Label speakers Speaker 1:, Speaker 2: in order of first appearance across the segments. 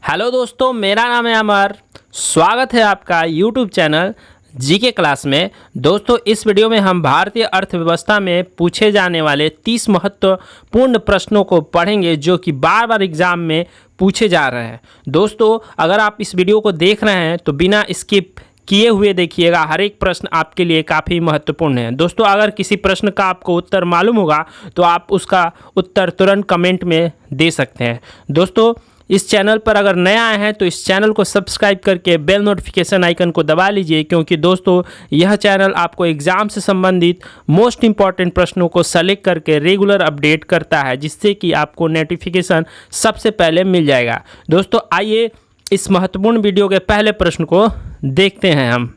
Speaker 1: Hello दोस्तों, मेरा नाम है अमर। स्वागत है आपका यूट्यूब चैनल जीके क्लास में। दोस्तों, इस वीडियो में हम भारतीय अर्थव्यवस्था में पूछे जाने वाले 30 महत्वपूर्ण प्रश्नों को पढ़ेंगे जो कि बार बार एग्जाम में पूछे जा रहे हैं। दोस्तों, अगर आप इस वीडियो को देख रहे हैं तो बिना स्किप किए हुए देखिएगा, हर एक प्रश्न आपके लिए काफ़ी महत्वपूर्ण है। दोस्तों, अगर किसी प्रश्न का आपको उत्तर मालूम होगा तो आप उसका उत्तर तुरंत कमेंट में दे सकते हैं। दोस्तों, इस चैनल पर अगर नया आए हैं तो इस चैनल को सब्सक्राइब करके बेल नोटिफिकेशन आइकन को दबा लीजिए, क्योंकि दोस्तों यह चैनल आपको एग्ज़ाम से संबंधित मोस्ट इंपॉर्टेंट प्रश्नों को सेलेक्ट करके रेगुलर अपडेट करता है, जिससे कि आपको नोटिफिकेशन सबसे पहले मिल जाएगा। दोस्तों, आइए इस महत्वपूर्ण वीडियो के पहले प्रश्न को देखते हैं हम।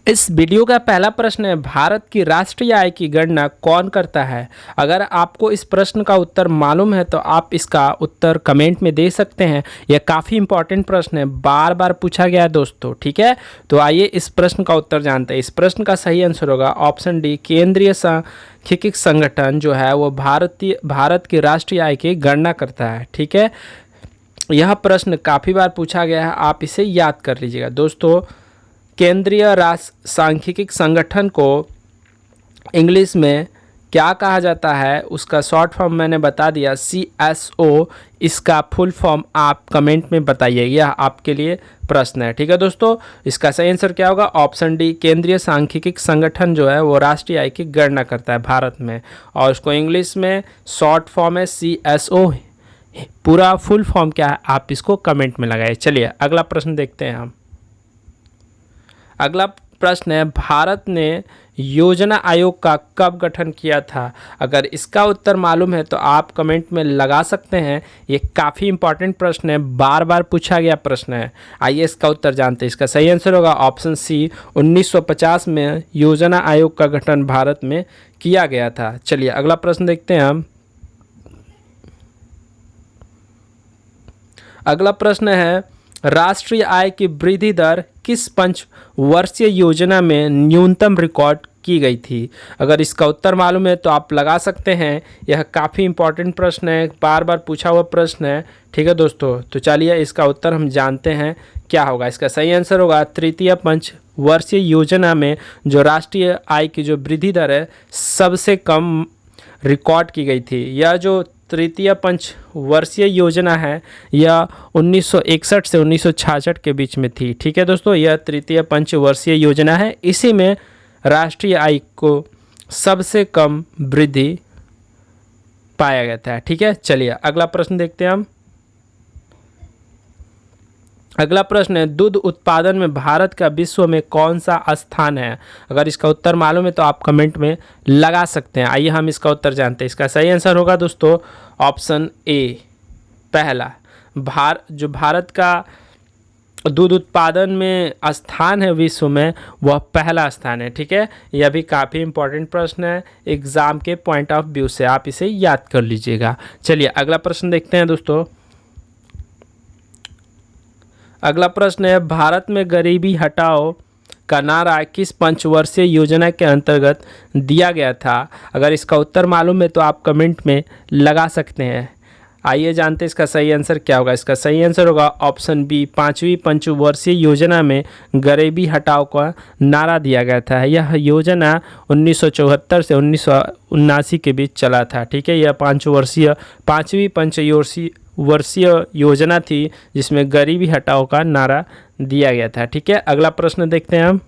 Speaker 1: इस वीडियो का पहला प्रश्न है, भारत की राष्ट्रीय आय की गणना कौन करता है? अगर आपको इस प्रश्न का उत्तर मालूम है तो आप इसका उत्तर कमेंट में दे सकते हैं। यह काफ़ी इंपॉर्टेंट प्रश्न है, बार बार पूछा गया है दोस्तों, ठीक है। तो आइए इस प्रश्न का उत्तर जानते हैं। इस प्रश्न का सही आंसर होगा ऑप्शन डी, केंद्रीय सांख्यिकी संगठन जो है वो भारत की राष्ट्रीय आय की गणना करता है, ठीक है। यह प्रश्न काफ़ी बार पूछा गया है, आप इसे याद कर लीजिएगा। दोस्तों, केंद्रीय सांख्यिकी संगठन को इंग्लिश में क्या कहा जाता है, उसका शॉर्ट फॉर्म मैंने बता दिया, CSO। इसका फुल फॉर्म आप कमेंट में बताइए, यह आपके लिए प्रश्न है, ठीक है। दोस्तों, इसका सही आंसर क्या होगा? ऑप्शन डी, केंद्रीय सांख्यिकी संगठन जो है वो राष्ट्रीय आय की गणना करता है भारत में, और उसको इंग्लिश में शॉर्ट फॉर्म है CSO। पूरा फुल फॉर्म क्या है आप इसको कमेंट में लगाइए। चलिए अगला प्रश्न देखते हैं हम। अगला प्रश्न है, भारत ने योजना आयोग का कब गठन किया था? अगर इसका उत्तर मालूम है तो आप कमेंट में लगा सकते हैं। ये काफ़ी इंपॉर्टेंट प्रश्न है, बार बार पूछा गया प्रश्न है। आइए इसका उत्तर जानते हैं। इसका सही आंसर होगा ऑप्शन सी, 1950 में योजना आयोग का गठन भारत में किया गया था। चलिए अगला प्रश्न देखते हैं हम। अगला प्रश्न है, राष्ट्रीय आय की वृद्धि दर किस पंचवर्षीय योजना में न्यूनतम रिकॉर्ड की गई थी? अगर इसका उत्तर मालूम है तो आप लगा सकते हैं। यह काफ़ी इंपॉर्टेंट प्रश्न है, बार बार पूछा हुआ प्रश्न है, ठीक है दोस्तों। तो चलिए इसका उत्तर हम जानते हैं क्या होगा। इसका सही आंसर होगा तृतीय पंचवर्षीय योजना में जो राष्ट्रीय आय की जो वृद्धि दर है सबसे कम रिकॉर्ड की गई थी। यह जो तृतीय पंचवर्षीय योजना है यह 1961 से 1966 के बीच में थी, ठीक है दोस्तों। यह तृतीय पंचवर्षीय योजना है, इसी में राष्ट्रीय आय को सबसे कम वृद्धि पाया गया था, ठीक है। चलिए अगला प्रश्न देखते हैं हम। अगला प्रश्न है, दूध उत्पादन में भारत का विश्व में कौन सा स्थान है? अगर इसका उत्तर मालूम है तो आप कमेंट में लगा सकते हैं। आइए हम इसका उत्तर जानते हैं। इसका सही आंसर होगा दोस्तों ऑप्शन ए, पहला। जो भारत का दूध उत्पादन में स्थान है विश्व में, वह पहला स्थान है, ठीक है। यह भी काफ़ी इंपॉर्टेंट प्रश्न है एग्ज़ाम के पॉइंट ऑफ व्यू से, आप इसे याद कर लीजिएगा। चलिए अगला प्रश्न देखते हैं दोस्तों। अगला प्रश्न है, भारत में गरीबी हटाओ का नारा किस पंचवर्षीय योजना के अंतर्गत दिया गया था? अगर इसका उत्तर मालूम है तो आप कमेंट में लगा सकते हैं। आइए जानते हैं इसका सही आंसर क्या होगा। इसका सही आंसर होगा ऑप्शन बी, 5वीं पंचवर्षीय योजना में गरीबी हटाओ का नारा दिया गया था। यह योजना 1974 से 1979 के बीच चला था, ठीक है। यह 5वीं पंचवर्षीय योजना थी जिसमें गरीबी हटाओ का नारा दिया गया था, ठीक है। अगला प्रश्न देखते हैं हम।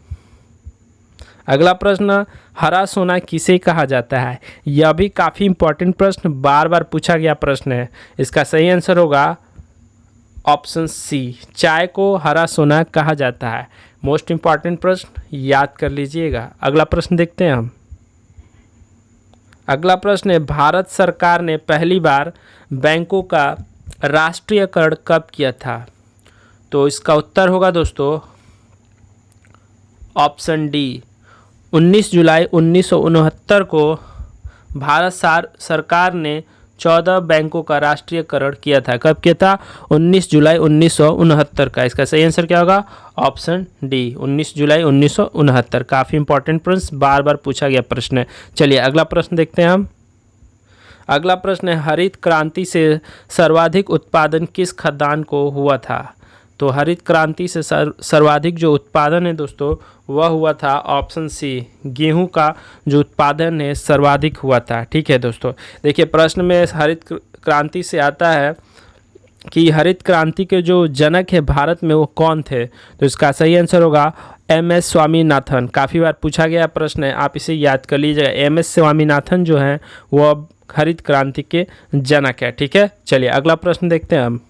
Speaker 1: अगला प्रश्न, हरा सोना किसे कहा जाता है? यह भी काफ़ी इंपॉर्टेंट प्रश्न, बार बार पूछा गया प्रश्न है। इसका सही आंसर होगा ऑप्शन सी, चाय को हरा सोना कहा जाता है। मोस्ट इंपॉर्टेंट प्रश्न, याद कर लीजिएगा। अगला प्रश्न देखते हैं हम। अगला प्रश्न है, भारत सरकार ने पहली बार बैंकों का राष्ट्रीयकरण कब किया था? तो इसका उत्तर होगा दोस्तों ऑप्शन डी, 19 जुलाई 1969 को भारत सरकार ने 14 बैंकों का राष्ट्रीयकरण किया था। कब किया था? 19 जुलाई 1969 का। इसका सही आंसर क्या होगा? ऑप्शन डी, 19 जुलाई 1969। काफ़ी इंपॉर्टेंट प्रश्न, बार बार पूछा गया प्रश्न है। चलिए अगला प्रश्न देखते हैं हम। अगला प्रश्न है हरित क्रांति से सर्वाधिक उत्पादन किस खाद्यान्न को हुआ था। तो हरित क्रांति से सर्वाधिक जो उत्पादन है दोस्तों वह हुआ था ऑप्शन सी, गेहूं का जो उत्पादन है सर्वाधिक हुआ था। ठीक है दोस्तों, देखिए प्रश्न में हरित क्रांति से आता है कि हरित क्रांति के जो जनक है भारत में वो कौन थे। तो इसका सही आंसर होगा MS स्वामीनाथन। काफ़ी बार पूछा गया प्रश्न है, आप इसे याद कर लीजिएगा। MS स्वामीनाथन जो हैं वो अब हरित क्रांति के जनक है। ठीक है, चलिए अगला प्रश्न देखते हैं हम।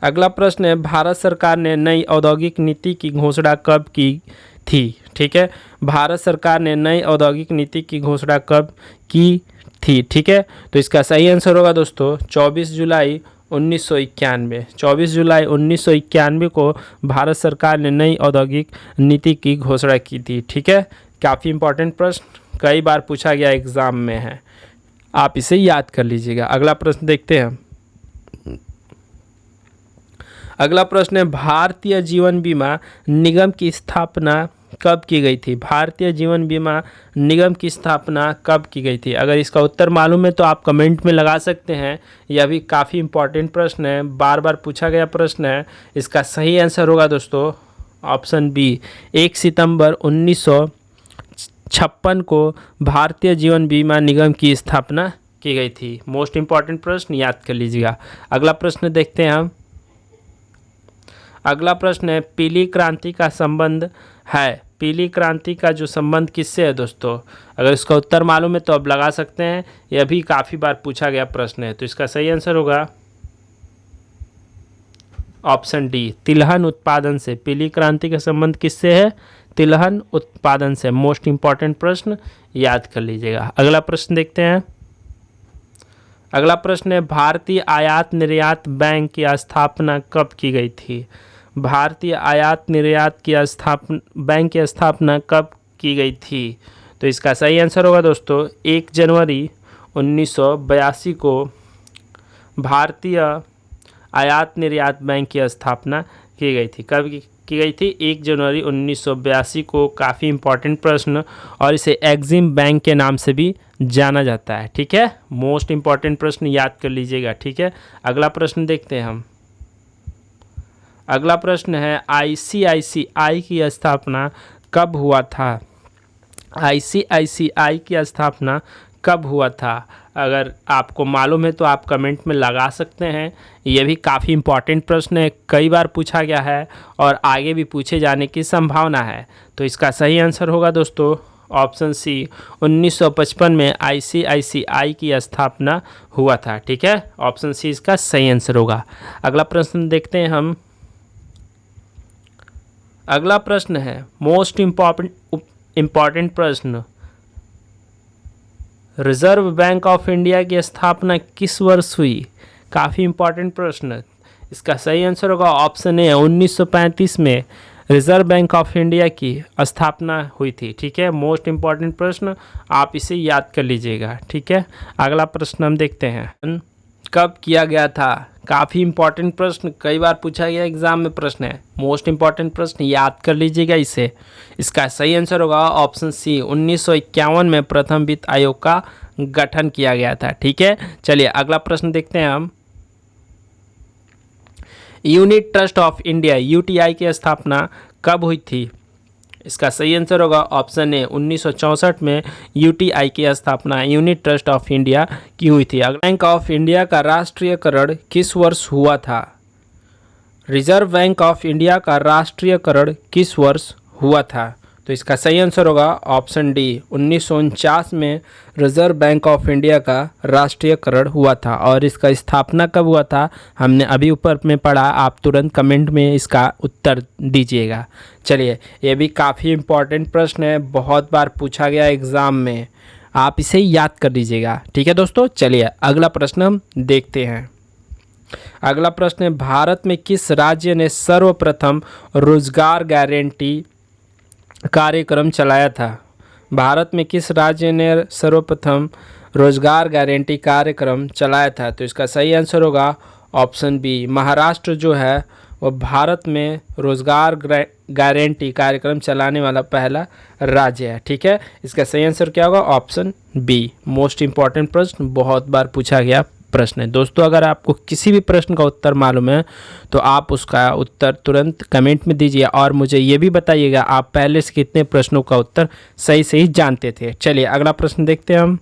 Speaker 1: अगला प्रश्न है भारत सरकार ने नई औद्योगिक नीति की घोषणा कब की थी। ठीक है, भारत सरकार ने नई औद्योगिक नीति की घोषणा कब की थी। ठीक है, तो इसका सही आंसर होगा दोस्तों 24 जुलाई 1991। 24 जुलाई 1991 को भारत सरकार ने नई औद्योगिक नीति की घोषणा की थी। ठीक है, काफ़ी इंपॉर्टेंट प्रश्न, कई बार पूछा गया एग्जाम में है, आप इसे याद कर लीजिएगा। अगला प्रश्न देखते हैं। अगला प्रश्न है भारतीय जीवन बीमा निगम की स्थापना कब की गई थी। भारतीय जीवन बीमा निगम की स्थापना कब की गई थी। अगर इसका उत्तर मालूम है तो आप कमेंट में लगा सकते हैं। यह भी काफ़ी इंपॉर्टेंट प्रश्न है, बार बार पूछा गया प्रश्न है। इसका सही आंसर होगा दोस्तों ऑप्शन बी, 1 सितंबर 1956 को भारतीय जीवन बीमा निगम की स्थापना की गई थी। मोस्ट इंपॉर्टेंट प्रश्न, याद कर लीजिएगा। अगला प्रश्न देखते हैं हम। अगला प्रश्न है पीली क्रांति का संबंध है। पीली क्रांति का जो संबंध किससे है दोस्तों। अगर इसका उत्तर मालूम है तो आप लगा सकते हैं, यह भी काफ़ी बार पूछा गया प्रश्न है। तो इसका सही आंसर होगा ऑप्शन डी, तिलहन उत्पादन से। पीली क्रांति का संबंध किससे है, तिलहन उत्पादन से। मोस्ट इंपॉर्टेंट प्रश्न, याद कर लीजिएगा। अगला प्रश्न देखते हैं। अगला प्रश्न है भारतीय आयात निर्यात बैंक की स्थापना कब की गई थी। भारतीय आयात निर्यात की बैंक की स्थापना कब की गई थी। तो इसका सही आंसर होगा दोस्तों 1 जनवरी 1982 को भारतीय आयात निर्यात बैंक की स्थापना की गई थी। कब की गई थी, 1 जनवरी 1982 को। काफ़ी इंपॉर्टेंट प्रश्न, और इसे एग्जिम बैंक के नाम से भी जाना जाता है। ठीक है, मोस्ट इंपॉर्टेंट प्रश्न, याद कर लीजिएगा। ठीक है, अगला प्रश्न देखते हैं हम। अगला प्रश्न है ICICI की स्थापना कब हुआ था। ICICI की स्थापना कब हुआ था। अगर आपको मालूम है तो आप कमेंट में लगा सकते हैं। यह भी काफ़ी इंपॉर्टेंट प्रश्न है, कई बार पूछा गया है और आगे भी पूछे जाने की संभावना है। तो इसका सही आंसर होगा दोस्तों ऑप्शन सी, 1955 में ICICI की स्थापना हुआ था। ठीक है, ऑप्शन सी इसका सही आंसर होगा। अगला प्रश्न देखते हैं हम। अगला प्रश्न है मोस्ट इम्पॉर्टेंट प्रश्न, रिजर्व बैंक ऑफ इंडिया की स्थापना किस वर्ष हुई। काफ़ी इंपॉर्टेंट प्रश्न, इसका सही आंसर होगा ऑप्शन ए, 1935 में रिजर्व बैंक ऑफ इंडिया की स्थापना हुई थी। ठीक है, मोस्ट इंपॉर्टेंट प्रश्न, आप इसे याद कर लीजिएगा। ठीक है, अगला प्रश्न हम देखते हैं। कब किया गया था। काफ़ी इंपॉर्टेंट प्रश्न, कई बार पूछा गया एग्जाम में प्रश्न है। मोस्ट इंपॉर्टेंट प्रश्न, याद कर लीजिएगा इसे। इसका सही आंसर होगा ऑप्शन सी, 1951 में प्रथम वित्त आयोग का गठन किया गया था। ठीक है, चलिए अगला प्रश्न देखते हैं हम। Unit trust of India UTI की स्थापना कब हुई थी। इसका सही आंसर होगा ऑप्शन ए, 1964 में UTI की स्थापना यूनिट ट्रस्ट ऑफ इंडिया की हुई थी। बैंक ऑफ इंडिया का राष्ट्रीयकरण किस वर्ष हुआ था। रिजर्व बैंक ऑफ इंडिया का राष्ट्रीयकरण किस वर्ष हुआ था। तो इसका सही आंसर होगा ऑप्शन डी, 1949 में रिजर्व बैंक ऑफ इंडिया का राष्ट्रीयकरण हुआ था। और इसका स्थापना कब हुआ था, हमने अभी ऊपर में पढ़ा, आप तुरंत कमेंट में इसका उत्तर दीजिएगा। चलिए, ये भी काफ़ी इम्पॉर्टेंट प्रश्न है, बहुत बार पूछा गया एग्ज़ाम में, आप इसे याद कर लीजिएगा। ठीक है दोस्तों, चलिए अगला प्रश्न हम देखते हैं। अगला प्रश्न है भारत में किस राज्य ने सर्वप्रथम रोजगार गारंटी कार्यक्रम चलाया था। भारत में किस राज्य ने सर्वप्रथम रोजगार गारंटी कार्यक्रम चलाया था। तो इसका सही आंसर होगा ऑप्शन बी, महाराष्ट्र जो है वह भारत में रोजगार गारंटी कार्यक्रम चलाने वाला पहला राज्य है। ठीक है, इसका सही आंसर क्या होगा? Option B. मोस्ट इंपॉर्टेंट प्रश्न, बहुत बार पूछा गया प्रश्न है। दोस्तों अगर आपको किसी भी प्रश्न का उत्तर मालूम है तो आप उसका उत्तर तुरंत कमेंट में दीजिए और मुझे ये भी बताइएगा आप पहले से कितने प्रश्नों का उत्तर सही सही जानते थे। चलिए अगला प्रश्न देखते हैं हम।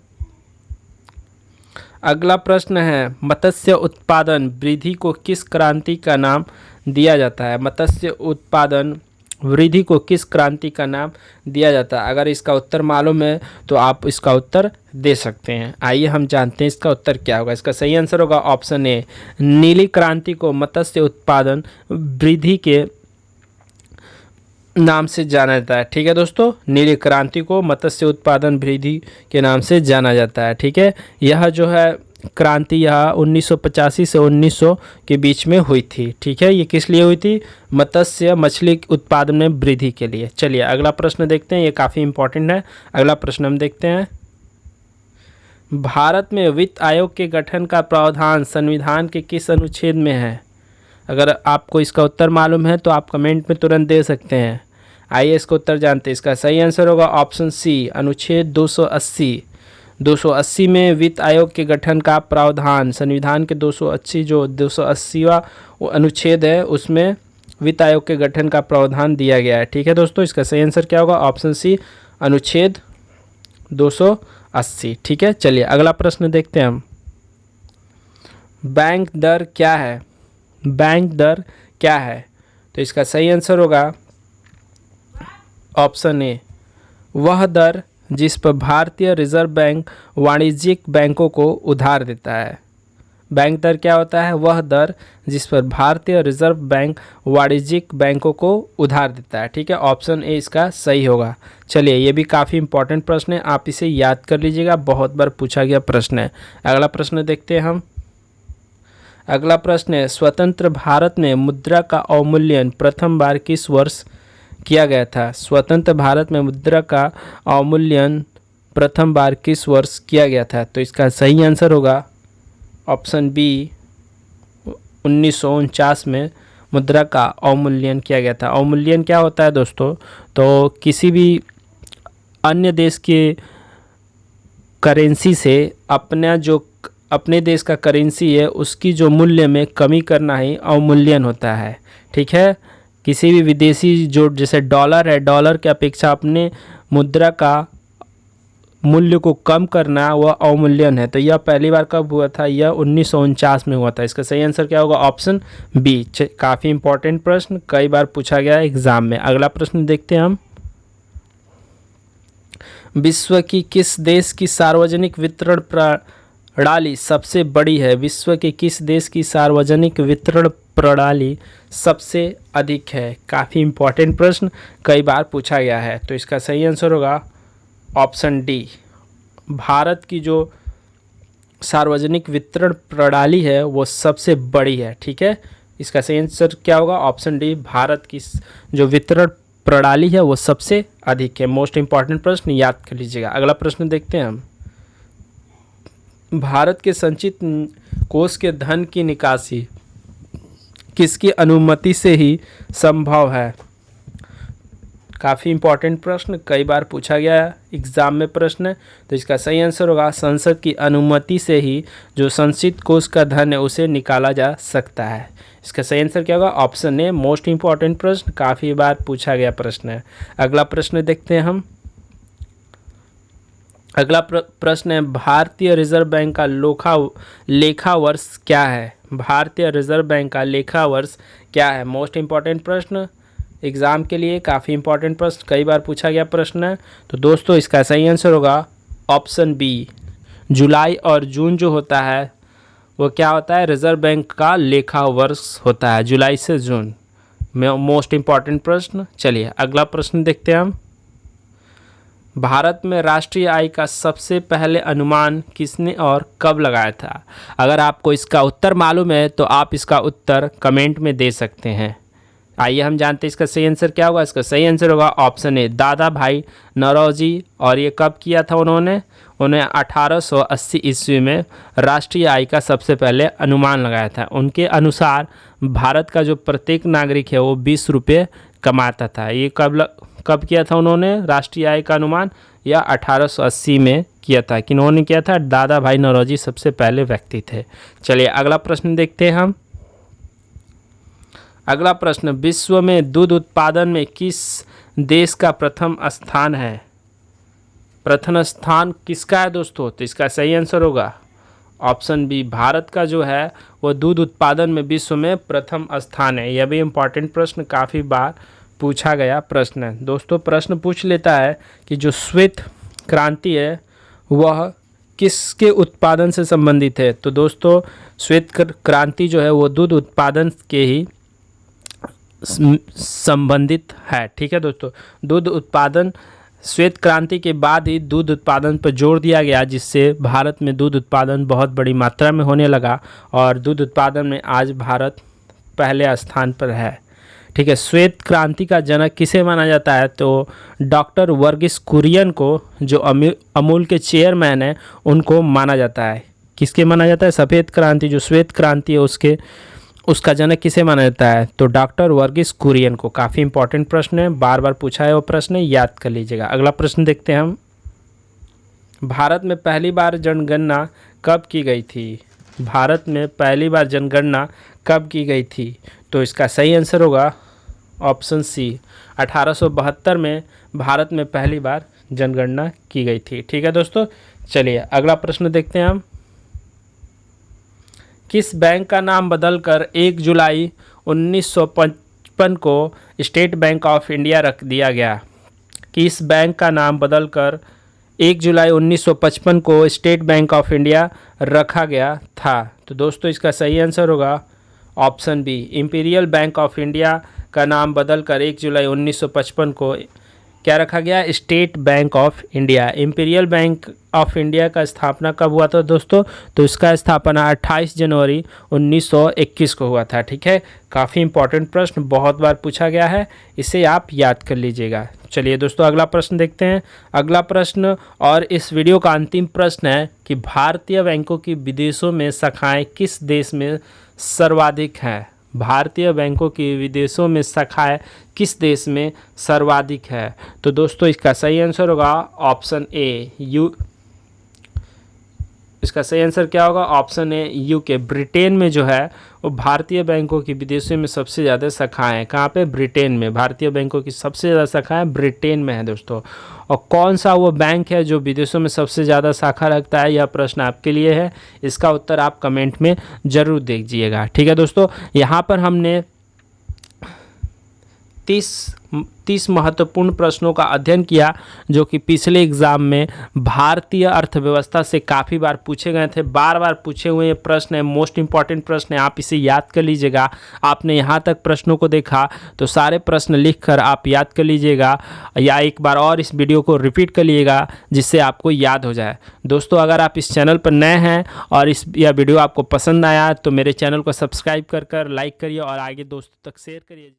Speaker 1: अगला प्रश्न है, मत्स्य उत्पादन वृद्धि को किस क्रांति का नाम दिया जाता है? मत्स्य उत्पादन वृद्धि को किस क्रांति का नाम दिया जाता है? अगर इसका उत्तर मालूम है तो आप इसका उत्तर दे सकते हैं। आइए हम जानते हैं इसका उत्तर क्या होगा। इसका सही आंसर होगा ऑप्शन ए, नीली क्रांति को मत्स्य उत्पादन वृद्धि के नाम से जाना जाता है। ठीक है दोस्तों, नीली क्रांति को मत्स्य उत्पादन वृद्धि के नाम से जाना जाता है। ठीक है, यह जो है क्रांति यह 1985 से 1900 के बीच में हुई थी। ठीक है, ये किस लिए हुई थी? मत्स्य मछली उत्पादन में वृद्धि के लिए। चलिए अगला प्रश्न देखते हैं, ये काफ़ी इंपॉर्टेंट है। अगला प्रश्न हम देखते हैं, भारत में वित्त आयोग के गठन का प्रावधान संविधान के किस अनुच्छेद में है? अगर आपको इसका उत्तर मालूम है तो आप कमेंट में तुरंत दे सकते हैं। आइए इसका उत्तर जानते हैं। इसका सही आंसर होगा ऑप्शन सी, अनुच्छेद 280। 280 में वित्त आयोग के गठन का प्रावधान संविधान के 280वां अनुच्छेद है, उसमें वित्त आयोग के गठन का प्रावधान दिया गया है। ठीक है दोस्तों, इसका सही आंसर क्या होगा? ऑप्शन सी, अनुच्छेद 280। ठीक है, चलिए अगला प्रश्न देखते हैं हम। बैंक दर क्या है? बैंक दर क्या है? तो इसका सही आंसर होगा ऑप्शन ए, वह दर जिस पर भारतीय रिजर्व बैंक वाणिज्यिक बैंकों को उधार देता है। बैंक दर क्या होता है? वह दर जिस पर भारतीय रिजर्व बैंक वाणिज्यिक बैंकों को उधार देता है। ठीक है, ऑप्शन ए इसका सही होगा। चलिए ये भी काफ़ी इंपॉर्टेंट प्रश्न है, आप इसे याद कर लीजिएगा, बहुत बार पूछा गया प्रश्न है। अगला प्रश्न देखते हैं हम। अगला प्रश्न है, स्वतंत्र भारत में मुद्रा का अवमूल्यन प्रथम बार किस वर्ष किया गया था? स्वतंत्र भारत में मुद्रा का अवमूल्यन प्रथम बार किस वर्ष किया गया था? तो इसका सही आंसर होगा ऑप्शन बी, 1949 में मुद्रा का अवमूल्यन किया गया था। अवमूल्यन क्या होता है दोस्तों? तो किसी भी अन्य देश के करेंसी से अपने देश का करेंसी है उसकी जो मूल्य में कमी करना ही अवमूल्यन होता है। ठीक है, किसी भी विदेशी जो जैसे डॉलर है, डॉलर की अपेक्षा अपने मुद्रा का मूल्य को कम करना वह अवमूल्यन है। तो यह पहली बार कब हुआ था? यह 1949 में हुआ था। इसका सही आंसर क्या होगा? Option B. काफ़ी इंपॉर्टेंट प्रश्न, कई बार पूछा गया है एग्जाम में। अगला प्रश्न देखते हैं हम। विश्व की किस देश की सार्वजनिक वितरण प्रणाली सबसे बड़ी है? विश्व के किस देश की सार्वजनिक वितरण प्रणाली सबसे अधिक है? काफ़ी इंपॉर्टेंट प्रश्न, कई बार पूछा गया है। तो इसका सही आंसर होगा ऑप्शन डी, भारत की जो सार्वजनिक वितरण प्रणाली है वो सबसे बड़ी है। ठीक है, इसका सही आंसर क्या होगा? ऑप्शन डी, भारत की जो वितरण प्रणाली है वो सबसे अधिक है। मोस्ट इंपॉर्टेंट प्रश्न, याद कर लीजिएगा। अगला प्रश्न देखते हैं हम। भारत के संचित कोष के धन की निकासी किसकी अनुमति से ही संभव है? काफ़ी इंपॉर्टेंट प्रश्न, कई बार पूछा गया है एग्जाम में प्रश्न है। तो इसका सही आंसर होगा संसद की अनुमति से ही जो संचित कोष का धन है उसे निकाला जा सकता है। इसका सही आंसर क्या होगा? Option A. मोस्ट इंपॉर्टेंट प्रश्न, काफ़ी बार पूछा गया प्रश्न है। अगला प्रश्न देखते हैं हम। अगला प्रश्न है, भारतीय रिजर्व बैंक का लेखा वर्ष क्या है? भारतीय रिजर्व बैंक का लेखा वर्ष क्या है? मोस्ट इंपॉर्टेंट प्रश्न, एग्ज़ाम के लिए काफ़ी इंपॉर्टेंट प्रश्न, कई बार पूछा गया प्रश्न है। तो दोस्तों इसका सही आंसर होगा ऑप्शन बी, जुलाई और जून जो होता है वो क्या होता है? रिजर्व बैंक का लेखा वर्ष होता है, जुलाई से जून में। मोस्ट इंपॉर्टेंट प्रश्न। चलिए अगला प्रश्न देखते हैं हम। भारत में राष्ट्रीय आय का सबसे पहले अनुमान किसने और कब लगाया था? अगर आपको इसका उत्तर मालूम है तो आप इसका उत्तर कमेंट में दे सकते हैं। आइए हम जानते हैं इसका सही आंसर क्या होगा। इसका सही आंसर होगा ऑप्शन ए, दादा भाई नौरोजी। और ये कब किया था उन्होंने? उन्हें 1880 ईस्वी में राष्ट्रीय आय का सबसे पहले अनुमान लगाया था। उनके अनुसार भारत का जो प्रत्येक नागरिक है वो 20 रुपये कमाता था। ये कब किया था उन्होंने राष्ट्रीय आय का अनुमान? या 1880 में किया था। किन्होंने किया था? दादा भाई नौरोजी सबसे पहले व्यक्ति थे। चलिए अगला प्रश्न देखते हैं हम। अगला प्रश्न, विश्व में दूध उत्पादन में किस देश का प्रथम स्थान है? प्रथम स्थान किसका है दोस्तों? तो इसका सही आंसर होगा ऑप्शन बी, भारत का जो है वो दूध उत्पादन में विश्व में प्रथम स्थान है। यह भी इम्पॉर्टेंट प्रश्न, काफ़ी बार पूछा गया प्रश्न है दोस्तों। प्रश्न पूछ लेता है कि जो श्वेत क्रांति है वह किसके उत्पादन से संबंधित है? तो दोस्तों श्वेत क्रांति जो है वो दूध उत्पादन के ही संबंधित है। ठीक है दोस्तों, दूध उत्पादन, श्वेत क्रांति के बाद ही दूध उत्पादन पर जोर दिया गया, जिससे भारत में दूध उत्पादन बहुत बड़ी मात्रा में होने लगा और दूध उत्पादन में आज भारत पहले स्थान पर है। ठीक है, श्वेत क्रांति का जनक किसे माना जाता है? तो डॉक्टर वर्गीस कुरियन को, जो अमूल के चेयरमैन हैं, उनको माना जाता है। किसके माना जाता है? सफ़ेद क्रांति, जो श्वेत क्रांति है उसका जनक किसे माना जाता है? तो डॉक्टर वर्गीस कुरियन को। काफ़ी इंपॉर्टेंट प्रश्न है, बार बार पूछा है वो प्रश्न, याद कर लीजिएगा। अगला प्रश्न देखते हैं हम। भारत में पहली बार जनगणना कब की गई थी? भारत में पहली बार जनगणना कब की गई थी? तो इसका सही आंसर होगा ऑप्शन सी, 1872 में भारत में पहली बार जनगणना की गई थी। ठीक है दोस्तों, चलिए अगला प्रश्न देखते हैं हम। किस बैंक का नाम बदलकर 1 जुलाई 1955 को स्टेट बैंक ऑफ इंडिया रख दिया गया? किस बैंक का नाम बदलकर 1 जुलाई 1955 को स्टेट बैंक ऑफ इंडिया रखा गया था? तो दोस्तों इसका सही आंसर होगा option B, imperial bank of India का नाम बदलकर 1 जुलाई 1955 को क्या रखा गया? State bank of India. Imperial bank of India का स्थापना कब हुआ था दोस्तों? तो इसका स्थापना 28 जनवरी 1921 को हुआ था। ठीक है, काफ़ी इंपॉर्टेंट प्रश्न, बहुत बार पूछा गया है, इसे आप याद कर लीजिएगा। चलिए दोस्तों अगला प्रश्न देखते हैं। अगला प्रश्न और इस वीडियो का अंतिम प्रश्न है कि भारतीय बैंकों की विदेशों में शाखाएं किस देश में सर्वाधिक हैं? भारतीय बैंकों की विदेशों में शाखाएं किस देश में सर्वाधिक है? तो दोस्तों इसका सही आंसर होगा ऑप्शन ए, इसका सही आंसर क्या होगा? Option A, UK. ब्रिटेन में जो है वो भारतीय बैंकों की विदेशों में सबसे ज़्यादा शाखाएं हैं। कहाँ पे? ब्रिटेन में। भारतीय बैंकों की सबसे ज़्यादा शाखाएं ब्रिटेन में है दोस्तों। और कौन सा वो बैंक है जो विदेशों में सबसे ज़्यादा शाखा रखता है? यह प्रश्न आपके लिए है, इसका उत्तर आप कमेंट में ज़रूर दीजिएगा। ठीक है दोस्तों, यहाँ पर हमने 30 महत्वपूर्ण प्रश्नों का अध्ययन किया, जो कि पिछले एग्ज़ाम में भारतीय अर्थव्यवस्था से काफ़ी बार पूछे गए थे। बार बार पूछे हुए ये प्रश्न है, मोस्ट इंपॉर्टेंट प्रश्न है, आप इसे याद कर लीजिएगा। आपने यहाँ तक प्रश्नों को देखा तो सारे प्रश्न लिखकर आप याद कर लीजिएगा, या एक बार और इस वीडियो को रिपीट कर लीजिएगा जिससे आपको याद हो जाए। दोस्तों अगर आप इस चैनल पर नए हैं और यह वीडियो आपको पसंद आया तो मेरे चैनल को सब्सक्राइब कर लाइक करिए और आगे दोस्तों तक शेयर करिए।